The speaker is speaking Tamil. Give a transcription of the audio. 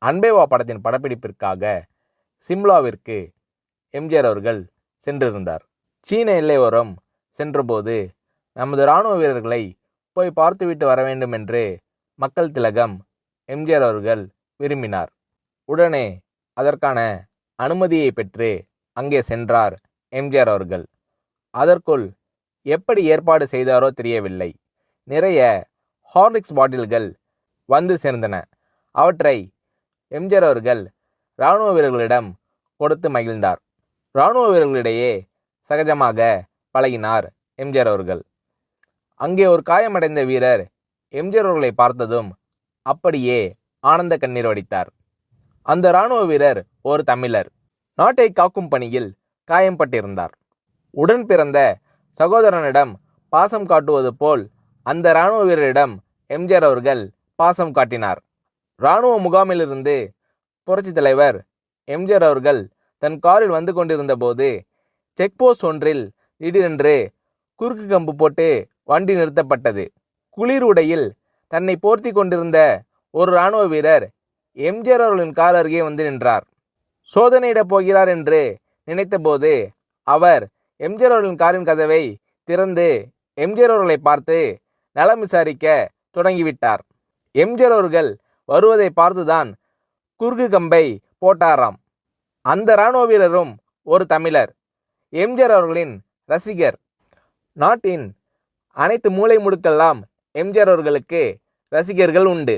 அன்பே வா படத்தின் படப்பிடிப்பிற்காக சிம்லாவிற்கு எம்ஜிஆர் அவர்கள் சென்றிருந்தார். சீன எல்லையோரம் சென்றபோது நமது இராணுவ வீரர்களை போய் பார்த்துவிட்டு வர வேண்டும் என்று மக்கள் திலகம் எம்ஜிஆர் அவர்கள் விரும்பினார். உடனே அதற்கான அனுமதியை பெற்று அங்கே சென்றார் எம்ஜிஆர் அவர்கள். அதற்குள் எப்படி ஏற்பாடு செய்தாரோ தெரியவில்லை. நிறைய ஹார்லிக்ஸ் பாட்டில்கள் வந்து சேர்ந்தன. அவற்றை எம்ஜிஆர் அவர்கள் இராணுவ வீரர்களிடம் கொடுத்து மகிழ்ந்தார். இராணுவ வீரர்களிடையே சகஜமாக பழகினார் எம்ஜிஆர் அவர்கள். அங்கே ஒரு காயமடைந்த வீரர் எம்ஜிஆர் அவர்களை பார்த்ததும் அப்படியே ஆனந்த கண்ணீர் வடித்தார். அந்த இராணுவ வீரர் ஒரு தமிழர். நாட்டை காக்கும் பணியில் காயம்பட்டிருந்தார். உடன் பிறந்த சகோதரனிடம் பாசம் காட்டுவது போல் அந்த இராணுவ வீரரிடம் எம்ஜிஆர் அவர்கள் பாசம் காட்டினார். இராணுவ முகாமிலிருந்து புரட்சித் தலைவர் எம்ஜிஆர் அவர்கள் தன் காரில் வந்து கொண்டிருந்த போது செக்போஸ்ட் ஒன்றில் திடீரென்று குறுக்கு கம்பு போட்டு வண்டி நிறுத்தப்பட்டது. குளிர் உடையில் தன்னை போர்த்தி கொண்டிருந்த ஒரு இராணுவ வீரர் எம்ஜிஆர் அவர்களின் கார் அருகே வந்து நின்றார். சோதனையிடப் போகிறார் என்று நினைத்தபோது அவர் எம்ஜிஆர் அவர்களின் காரின் கதவை திறந்து எம்ஜிஆர் அவர்களை பார்த்து நலம் விசாரிக்க தொடங்கிவிட்டார். எம்ஜிஆர் அவர்கள் வருவதை பார்த்துதான் குறுக்கு கம்பை போட்டாராம். அந்த இராணுவ வீரரும் ஒரு தமிழர், எம்ஜிஆர் அவர்களின் ரசிகர். நாட்டின் அனைத்து மூலை முடுக்கெல்லாம் எம்ஜிஆர் அவர்களுக்கு ரசிகர்கள் உண்டு.